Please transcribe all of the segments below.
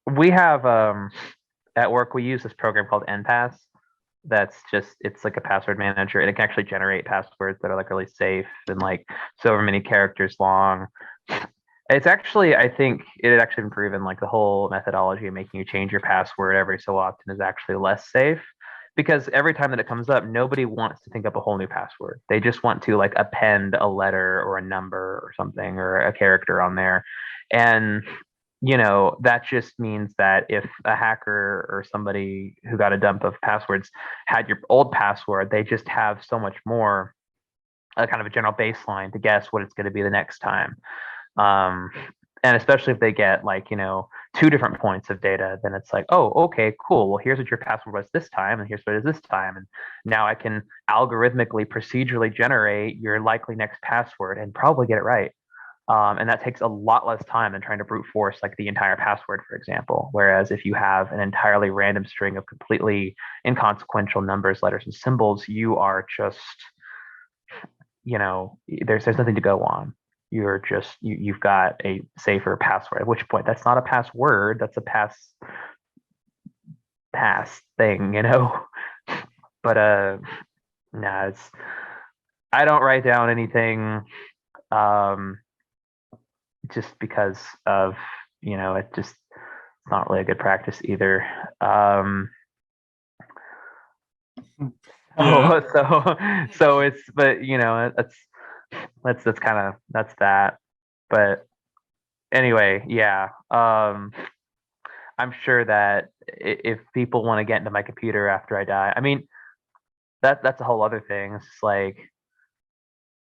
We have at work we use this program called NPass. It's like a password manager, and it can actually generate passwords that are like really safe and like so many characters long. It's actually, I think it had actually been proven like the whole methodology of making you change your password every so often is actually less safe because every time that it comes up, nobody wants to think up a whole new password. They just want to like append a letter or a number or something or a character on there. And that just means that if a hacker or somebody who got a dump of passwords had your old password, they just have so much more a kind of a general baseline to guess what it's going to be the next time. Um, and especially if they get like, two different points of data, then it's like, oh, okay, cool. Well, here's what your password was this time, and here's what it is this time. And now I can algorithmically, procedurally generate your likely next password and probably get it right. And that takes a lot less time than trying to brute force like the entire password, for example. Whereas if you have an entirely random string of completely inconsequential numbers, letters, and symbols, you are just, there's nothing to go on. You're just you've got a safer password. At which point, that's not a password. That's a pass thing. But nah, it's I don't write down anything. Um, just because of it's not really a good practice either. Yeah. So it's but that's kind of that's that. But anyway, yeah. I'm sure that if people want to get into my computer after I die, I mean that's a whole other thing. It's just like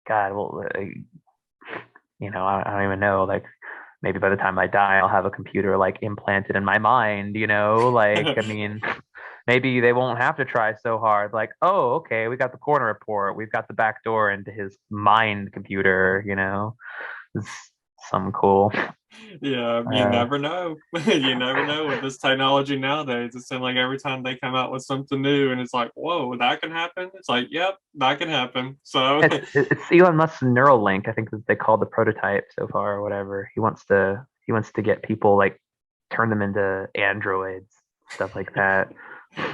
God, well, I don't even know. Like maybe by the time I die, I'll have a computer like implanted in my mind. Like I mean, maybe they won't have to try so hard. Like, oh, okay, we got the corner report. We've got the back door into his mind computer. It's some cool. Yeah, you Uh, never know. You never know with this technology nowadays. It seems like every time they come out with something new and it's like, whoa, that can happen. It's like, yep, that can happen. So it's Elon Musk's Neuralink. I think that they called the prototype so far or whatever. He wants to get people like turn them into androids, stuff like that.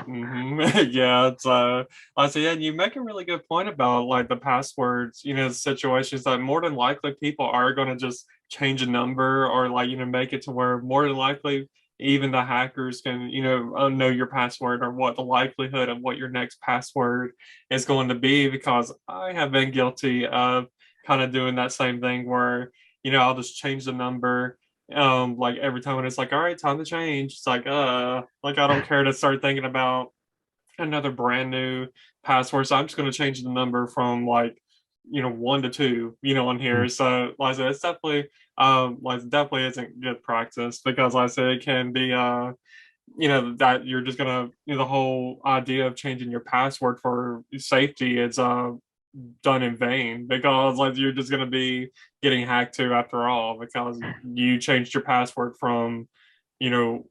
Yeah, it's I say, yeah, and you make a really good point about like the passwords, situations that more than likely people are gonna just change a number or like, make it to where more than likely even the hackers can, know your password or what the likelihood of what your next password is going to be, because I have been guilty of kind of doing that same thing where, I'll just change the number like every time when it's like, all right, time to change, it's like I don't care to start thinking about another brand new password, so I'm just going to change the number from like, 1 to 2, on here. So like I said, it's definitely like it definitely isn't good practice, because like I said, it can be that you're just gonna, the whole idea of changing your password for safety is done in vain, because like you're just going to be getting hacked too after all, because you changed your password from 1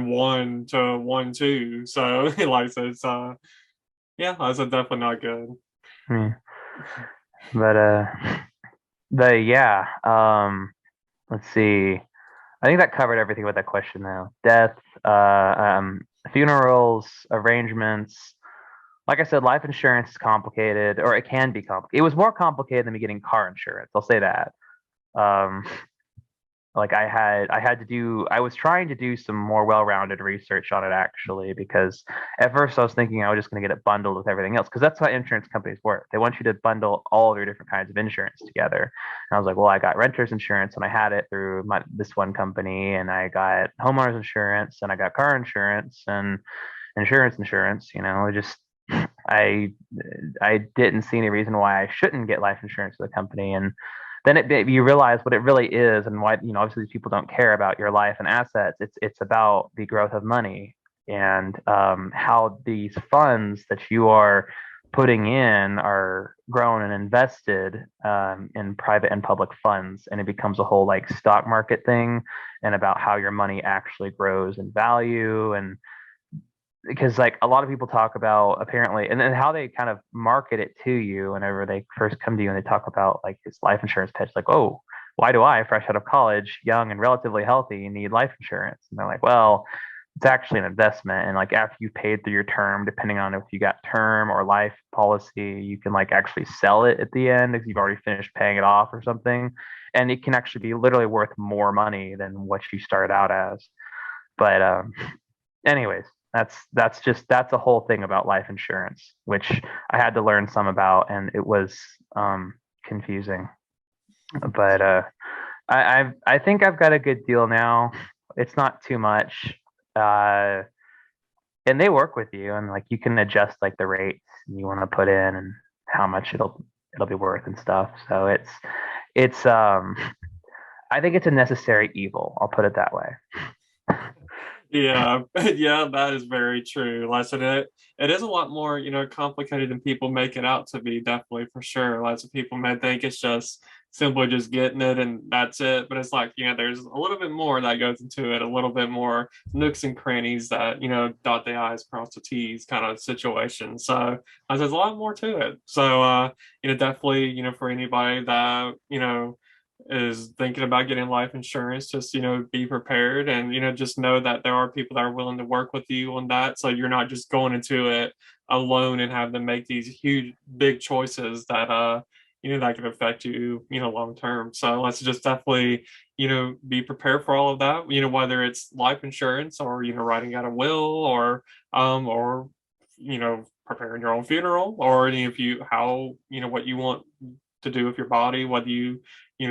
1 to 1 2. So like I said, it's yeah, that's definitely not good. Hmm. But yeah. Let's see. I think that covered everything with that question though. Death, funerals, arrangements. Like I said, life insurance is complicated, or it can be complicated. It was more complicated than me getting car insurance. I'll say that. Um, like I was trying to do some more well-rounded research on it actually, because at first I was thinking I was just going to get it bundled with everything else, because that's how insurance companies work. They want you to bundle all of your different kinds of insurance together. And I was like, well, I got renter's insurance and I had it through this one company, and I got homeowners insurance and I got car insurance and insurance. It just I I didn't see any reason why I shouldn't get life insurance with a company. And then you realize what it really is, and why obviously these people don't care about your life and assets. It's about the growth of money, and how these funds that you are putting in are grown and invested in private and public funds, and it becomes a whole like stock market thing, and about how your money actually grows in value. And because like a lot of people talk about apparently, and then how they kind of market it to you whenever they first come to you and they talk about like this life insurance pitch, like, oh, why do I, fresh out of college, young and relatively healthy, need life insurance? And they're like, well, it's actually an investment. And like after you paid through your term, depending on if you got term or life policy, you can like actually sell it at the end if you've already finished paying it off or something. And it can actually be literally worth more money than what you started out as. But anyways, that's a whole thing about life insurance, which I had to learn some about, and it was confusing. But I think I've got a good deal now. It's not too much, uh, and they work with you, and like you can adjust like the rates you want to put in and how much it'll be worth and stuff. So it's I think it's a necessary evil. I'll put it that way. Yeah, yeah, that is very true. Like I said, it is a lot more, complicated than people make it out to be, definitely for sure. Lots of people may think it's just simply just getting it and that's it. But it's like, there's a little bit more that goes into it, a little bit more nooks and crannies that, dot the I's, cross the T's kind of situation. So there's a lot more to it. So definitely, for anybody that, is thinking about getting life insurance, just be prepared and just know that there are people that are willing to work with you on that, so you're not just going into it alone and have to make these huge big choices that that can affect you long term. So let's just definitely be prepared for all of that, whether it's life insurance or writing out a will or preparing your own funeral, or any of you how what you want to do with your body, whether you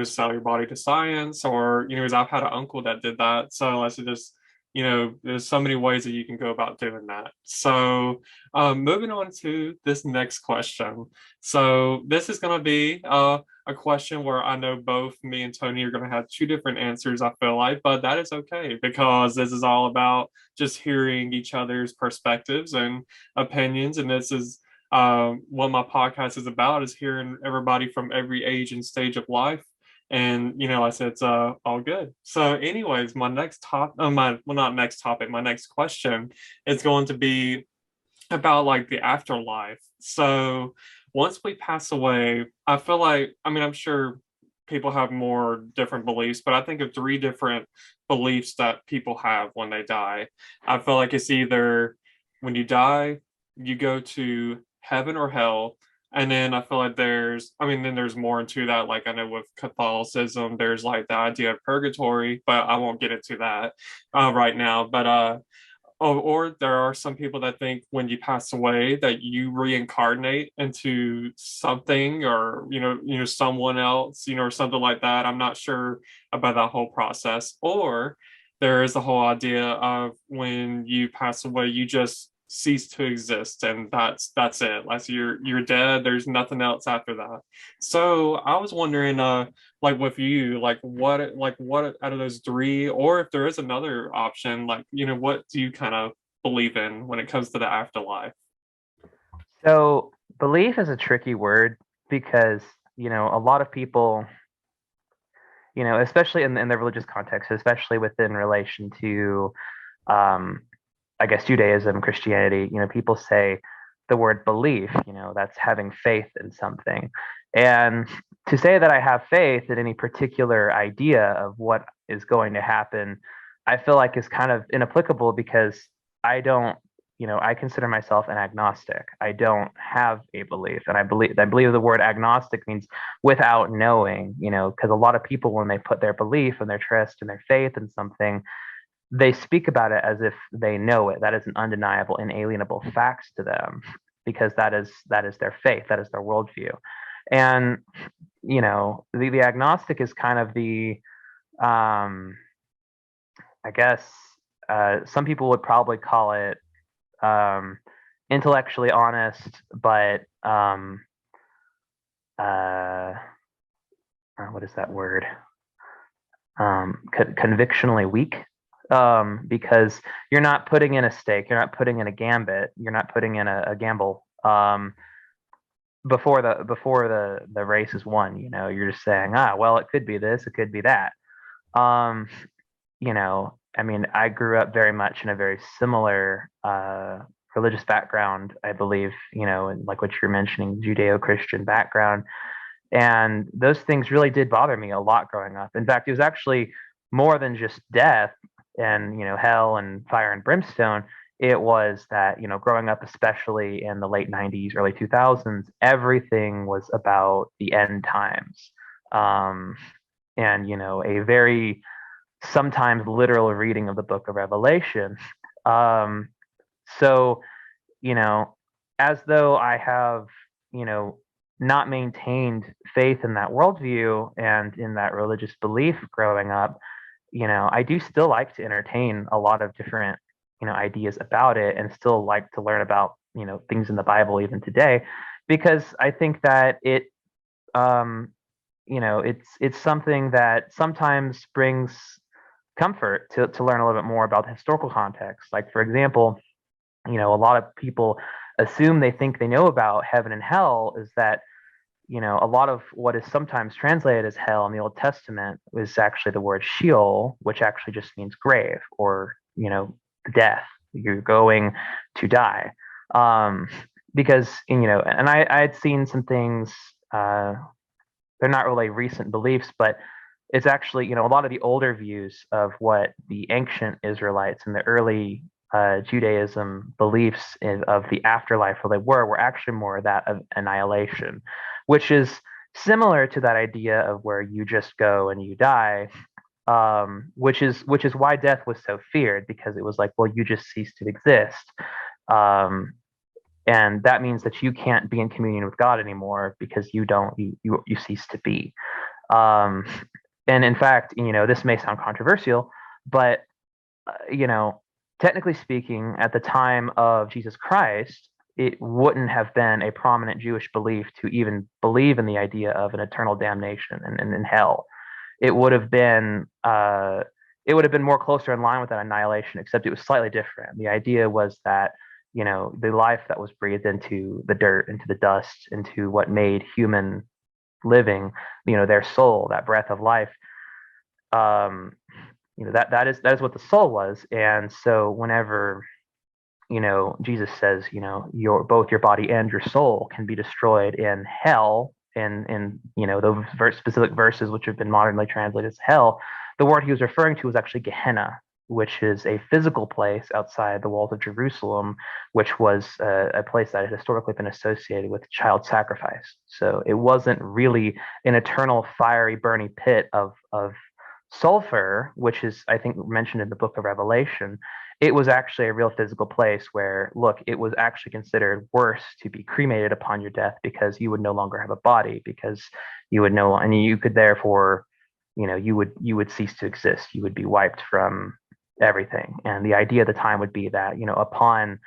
sell your body to science, or because I've had an uncle that did that. So let's just there's so many ways that you can go about doing that. So moving on to this next question. So this is going to be a question where I know both me and Tony are going to have two different answers, I feel like, but that is okay because this is all about just hearing each other's perspectives and opinions. And this is what my podcast is about, is hearing everybody from every age and stage of life. And I said it's all good. So anyways, my next top my well, not next topic, my next question is going to be about like the afterlife. So once we pass away, I feel like, I'm sure people have more different beliefs, but I think of three different beliefs that people have when they die. I feel like it's either when you die, you go to heaven or hell. And then I feel like then there's more into that. Like I know with Catholicism, there's like the idea of purgatory, but I won't get into that right now. But or there are some people that think when you pass away that you reincarnate into something, or someone else, or something like that. I'm not sure about that whole process. Or there is the whole idea of when you pass away, you just cease to exist, and that's it. Like you're dead. There's nothing else after that. So I was wondering, like with you, like what out of those three, or if there is another option, like what do you kind of believe in when it comes to the afterlife? So belief is a tricky word because a lot of people, especially in the religious context, especially within relation to um, I guess Judaism, Christianity, people say the word belief, that's having faith in something. And to say that I have faith in any particular idea of what is going to happen, I feel like is kind of inapplicable because I don't, I consider myself an agnostic. I don't have a belief. And I believe the word agnostic means without knowing, because a lot of people, when they put their belief and their trust and their faith in something, they speak about it as if they know it. That is an undeniable, inalienable fact to them because that is their faith, that is their worldview. And the agnostic is kind of the I guess some people would probably call it um, intellectually honest, but uh, what is that word? Convictionally weak, because you're not putting in a stake, you're not putting in a gambit, you're not putting in a gamble before the race is won. You're just saying, well, it could be this, it could be that. Um, I mean, I grew up very much in a very similar religious background, I believe, and like what you're mentioning, Judeo-Christian background. And those things really did bother me a lot growing up. In fact, it was actually more than just death and, hell and fire and brimstone. It was that, growing up, especially in the late 90s, early 2000s, everything was about the end times. Um, and, a very sometimes literal reading of the book of Revelation. Um, so, you know, as though I have, you know, not maintained faith in that worldview and in that religious belief growing up, I do still like to entertain a lot of different, ideas about it and still like to learn about, things in the Bible even today, because I think that um, it's something that sometimes brings comfort to learn a little bit more about the historical context. Like, for example, a lot of people assume they think they know about heaven and hell is that, a lot of what is sometimes translated as hell in the Old Testament is actually the word Sheol, which actually just means grave or, death. You're going to die. Um, because, and I had seen some things, they're not really recent beliefs, but it's actually, a lot of the older views of what the ancient Israelites and the early Judaism beliefs of the afterlife, where they were actually more that of annihilation, which is similar to that idea of where you just go and you die, which is why death was so feared, because it was like, well, you just cease to exist. Um, and that means that you can't be in communion with God anymore because you cease to be. Um, and in fact, this may sound controversial, but you know, technically speaking, at the time of Jesus Christ, it wouldn't have been a prominent Jewish belief to even believe in the idea of an eternal damnation and in hell. It would have been it would have been more closer in line with that annihilation, except it was slightly different. The idea was that, the life that was breathed into the dirt, into the dust, into what made human living, their soul, that breath of life, um, that is what the soul was. And so whenever, Jesus says, your both your body and your soul can be destroyed in hell, in those specific verses which have been modernly translated as hell, the word he was referring to was actually Gehenna, which is a physical place outside the walls of Jerusalem, which was a place that had historically been associated with child sacrifice. So it wasn't really an eternal fiery burning pit of sulfur, which is, I think, mentioned in the book of Revelation. It was actually a real physical place where, look, it was actually considered worse to be cremated upon your death, because you would no longer have a body, because you would no, and you could therefore, you would cease to exist. You would be wiped from everything. And the idea at the time would be that, upon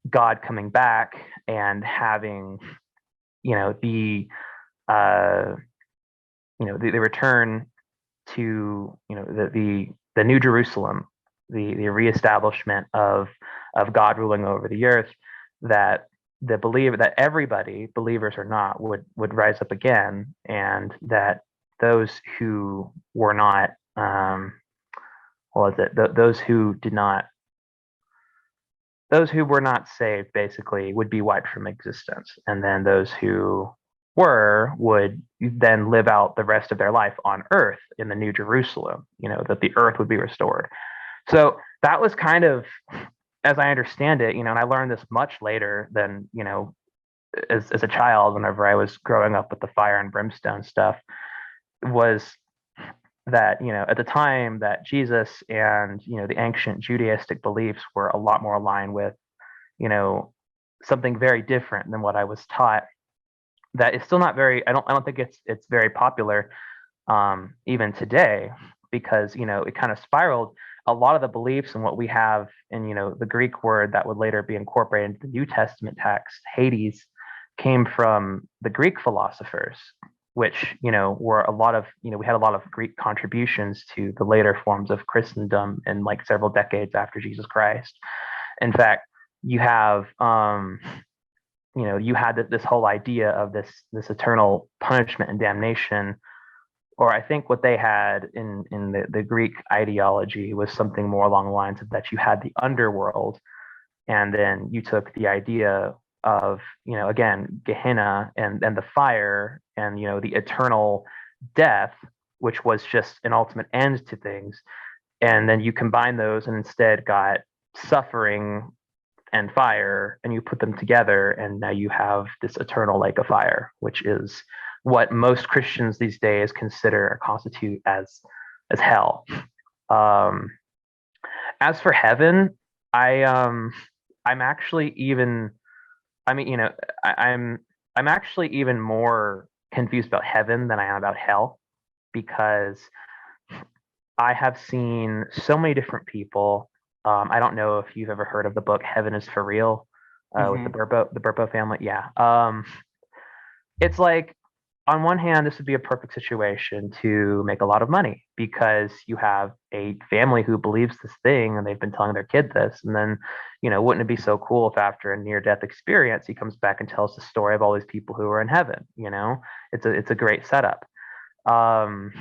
God coming back and having, the uh, the return to, the New Jerusalem, the reestablishment of God ruling over the earth, that that everybody, believers or not, would rise up again, and that those who were not, what was it? Those who did not, those who were not saved, basically, would be wiped from existence, and then those who were would then live out the rest of their life on earth in the New Jerusalem, that the earth would be restored. So that was kind of, as I understand it, and I learned this much later than, as a child, whenever I was growing up with the fire and brimstone stuff, was that, at the time that Jesus and, the ancient Judaistic beliefs were a lot more aligned with, you know, something very different than what I was taught. That is still not very, I don't think it's very popular, even today, because, it kind of spiraled. A lot of the beliefs and what we have in, the Greek word that would later be incorporated into the New Testament text, Hades, came from the Greek philosophers, which, were a lot of, we had a lot of Greek contributions to the later forms of Christendom in like several decades after Jesus Christ. In fact, you have, you had this whole idea of this eternal punishment and damnation, or I think what they had in the Greek ideology was something more along the lines of that you had the underworld, and then you took the idea of, again, Gehenna and the fire, and the eternal death, which was just an ultimate end to things. And then you combine those and instead got suffering and fire, and you put them together, and now you have this eternal lake of fire, which is what most Christians these days consider or constitute as hell. Um, as for heaven, I'm actually even I mean, I'm actually even more confused about heaven than I am about hell, because I have seen so many different people. I don't know if you've ever heard of the book Heaven is for Real, with Hmm. the Burpo family. Yeah. It's like, on one hand, this would be a perfect situation to make a lot of money, because you have a family who believes this thing and they've been telling their kid this. And then, wouldn't it be so cool if after a near death experience, he comes back and tells the story of all these people who are in heaven? It's a great setup. Um,